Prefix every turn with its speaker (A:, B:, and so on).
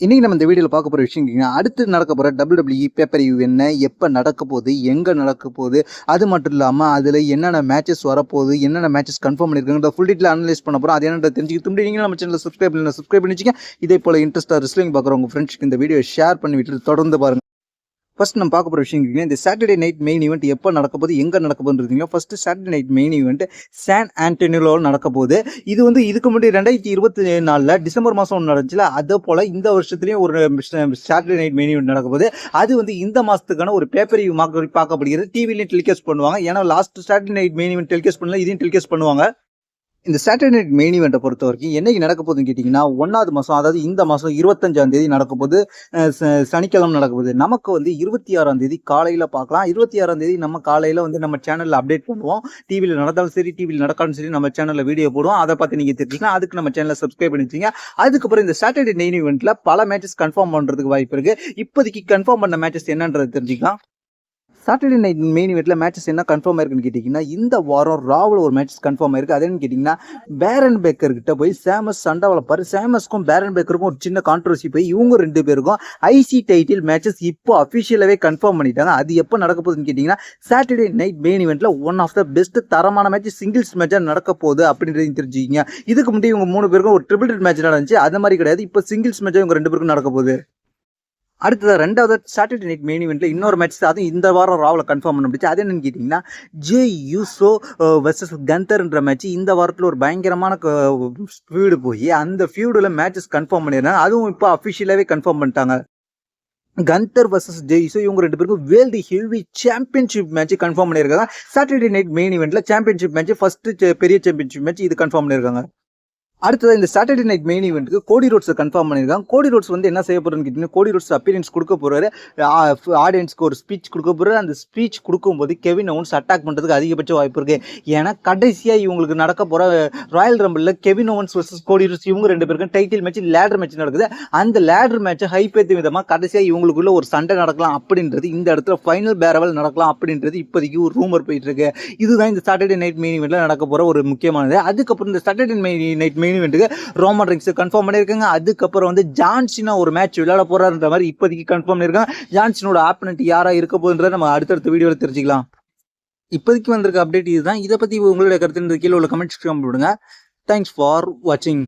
A: இன்னைக்கு நம்ம இந்த வீடியோவில் பார்க்க போகிற விஷயம் அடுத்து நடக்க போகிற WWE பேப்பர் வியூ என்ன, எப்போ நடக்க போகுது, எங்கே நடக்க போகுது, அது மட்டும் இல்லாமல் அதில் என்னென்ன மேட்சஸ் வரப்போகுது, என்னென்ன மேட்சஸ் கன்ஃபார்ம் பண்ணியிருக்காங்க ஃபுல் டீட்டெயில் அனலைஸ் பண்ண போகிறோம். அது என்னென்ன தெரிஞ்சுக்கிட்டு நீங்களும் நம்ம சேனலில் சப்ஸ்கிரைப் பண்ணி வச்சுக்கோங்க. இதே போல் இன்ட்ரெஸ்ட்டாக ரெஸ்லிங் பார்க்குற உங்கள் ஃப்ரெண்ட்ஸ்க்கு இந்த வீடியோ ஷேர் பண்ணி விட்டு தொடர்ந்து பாருங்கள். ஃபர்ஸ்ட் நம்ம பார்க்க போகிற விஷயம் இந்த சாட்டர்டே நைட் மெயின் ஈவெண்ட் எப்போ நடக்க போகுது, எங்கே நடக்க போகுதுன்றீங்க. First Saturday night main event San ஆண்டனியோவில் நடக்க போகுது. இது வந்து இதுக்கு முன்னாடி 2024 டிசம்பர் மாதம் ஒன்று நடந்துச்சுல, அதே போல் இந்த வருஷத்துலேயும் ஒரு சாட்டர்டே நைட் மெயின் ஈவெண்ட் நடக்க போகுது. அது வந்து இந்த மாதத்துக்கான ஒரு பேப்பர் பார்க்கப்படுகிறது. டிவிலையும் டெலிகாஸ்ட் பண்ணுவாங்க. ஏன்னா last Saturday night main event telecast பண்ணல, இதையும் டெலிகாஸ்ட் பண்ணுவாங்க. இந்த சாட்டர்டே நைட் மெயின் ஈவெண்ட்டை பொறுத்த வரைக்கும் என்னைக்கு நடக்க போகுதுன்னு கேட்டிங்கன்னா 1வது மாதம், அதாவது இந்த மாதம் 25ஆம் தேதி நடக்க போகுது. சனிக்கிழமை நடக்க போகுது. நமக்கு வந்து 26ஆம் தேதி காலையில் பார்க்கலாம். 26ஆம் தேதி நம்ம காலையில் வந்து நம்ம சேனலில் அப்டேட் பண்ணுவோம். டிவியில் நடந்தாலும் சரி, டிவியில் நடக்காலும் சரி, நம்ம சேனலில் வீடியோ போடுவோம். அதை பார்த்து நீங்கள் தெரிஞ்சுக்கலாம். அதுக்கு நம்ம சேனலை சப்ஸ்கிரைப் பண்ணிச்சிங்க. அதுக்கப்புறம் இந்த சாட்டர்டே நைட் ஈவெண்ட்டில் பல மேட்சஸ் கன்ஃபார்ம் பண்ணுறதுக்கு வாய்ப்பு இருக்குது. இப்போதைக்கு கன்ஃபார்ம் பண்ண மேட்சஸ் என்னன்றது தெரிஞ்சுக்கலாம். சாட்டர்டே நைட் மெயின் ஈவெண்ட்டில் மேட்சஸ் என்ன கன்ஃபார்ம் ஆயிருக்குன்னு கேட்டிங்கன்னா, இந்த வாரம் ராவில் ஒரு மேட்சஸ் கன்ஃபார்ம் ஆயிருக்கு. அதுன்னு கேட்டிங்கன்னா, பேரன் பேக்கர் கிட்ட போய் சேமஸ் சண்டை வளர்ப்பாரு. சேமஸ்க்கும் பேரன் பேக்கருக்கும் ஒரு சின்ன கான்ட்ரவர்சி போய் இவங்க 2 பேருக்கும் ஐசி டைட்டில் மேட்சஸ் இப்போ அஃபிஷியலாகவே கன்ஃபார்ம் பண்ணிட்டாங்க. அது எப்போ நடக்க போகுதுன்னு கேட்டிங்கன்னா, சாட்டர்டே நைட் மெயின் ஈவெண்ட்டில் ஒன் ஆஃப் த பெஸ்ட் தரமான மேட்ச் சிங்கிள்ஸ் மேட்சாக நடக்க போகுது அப்படின்றதையும் தெரிஞ்சுக்கிங்க. இதுக்கு முன்னாடி இவங்க 3 பேருக்கும் ஒரு ட்ரிபிள் மேட்ச் நடந்துச்சு. அந்த மாதிரி கிடையாது. இப்போ சிங்கிள்ஸ் மேட்சாக இவங்க 2 பேருக்கும் நடக்க போகுது. அடுத்தது 2வது சாட்டர்டே நைட் மெயின் ஈவெண்ட்டில் இன்னொரு மேட்ச் அதுவும் இந்த வாரம் ராவில் கன்ஃபார்ம் பண்ண முடிச்சு. அது என்னன்னு கேட்டிங்கன்னா, ஜே யூசோ வெர்சஸ் கந்தர்ன்ற மேட்ச் இந்த வாரத்தில் ஒரு பயங்கரமான ஃபியூடு போய் அந்த ஃபியூடில் மேட்சஸ் கன்ஃபார்ம் பண்ணிடுறாங்க. அதுவும் இப்போ அஃபிஷியலாகவே கன்ஃபார்ம் பண்ணிட்டாங்க. கந்தர் வர்சஸ் ஜே யூசோ இவங்க 2 பேருக்கும் world heavy championship match confirm பண்ணியிருக்காங்க. சாட்டர்டே நைட் மெயின் ஈவெண்ட்டில் சாம்பியன்ஷிப் மேட்ச் ஃபர்ஸ்ட் பெரிய சாம்பியன்ஷிப் மேட்ச் இது கன்ஃபார்ம் பண்ணியிருக்காங்க. அடுத்தது இந்த சாட்டர்டே நைட் மெயின் ஈவெண்ட்டுக்கு கோடி ரோட்ஸை கன்ஃபார்ம் பண்ணியிருக்காங்க. கோடி ரோட்ஸ் வந்து என்ன செய்ய போகிறேன்னு கேட்டிங்கன்னா, கோடி ரோட்ஸ் அப்பீரியன்ஸ் கொடுக்க போகிறாரு. ஆடியன்ஸ்க்கு ஒரு ஸ்பீச் கொடுக்க போகிறாரு. அந்த ஸ்பீச் கொடுக்கும்போது கெவின் ஓவன்ஸ் அட்டாக் பண்ணுறதுக்கு அதிகபட்ச வாய்ப்பு இருக்குது. ஏன்னா கடைசியாக இவங்களுக்கு நடக்க போகிற ராயல் ரம்பிளில் Kevin Owens versus Cody Rhodes இவங்க 2 பேருக்கும் டைட்டில் மேட்ச் லேடர் மேட்ச் நடக்குது. அந்த லேடர் மேட்சை ஹைப்பேற்ற விதமாக கடைசியாக இவங்களுக்குள்ள ஒரு சண்டை நடக்கலாம் அப்படின்றது, இந்த இடத்துல ஃபைனல் பேரவல் நடக்கலாம் அப்படின்றது இப்போதைக்கு ஒரு ரூமர் போயிட்டு இருக்கு. இதுதான் இந்த சாட்டர்டே நைட் மெயின் ஈவெண்ட்டில் நடக்க போகிற ஒரு முக்கியமானது. அதுக்கப்புறம் இந்த சாட்டர்டே நைட் மெயின் ஈவெண்ட்டுக்கு ரோமன் ரிங்ஸ் கன்ஃபார்ம் பண்ணியிருக்காங்க. அதுக்கப்புறம் வந்து ஜான் சீனா ஒரு மேட்ச் விளையாட போறாருன்ற மாதிரி இப்போதைக்கு கன்ஃபார்ம் பண்ணியிருக்காங்க. ஜான் சீனோட ஆப்பனன்ட் யாரா இருக்க போகுதுன்றதை நம்ம அடுத்தடுத்த வீடியோவில் தெரிஞ்சுக்கலாம். இப்போதைக்கு வந்திருக்க அப்டேட் இதுதான். இதை பற்றி உங்களுடைய கருத்து கீழே உள்ள கமெண்ட்ஸ் விடுங்க. தேங்க்ஸ் ஃபார் வாட்சிங்.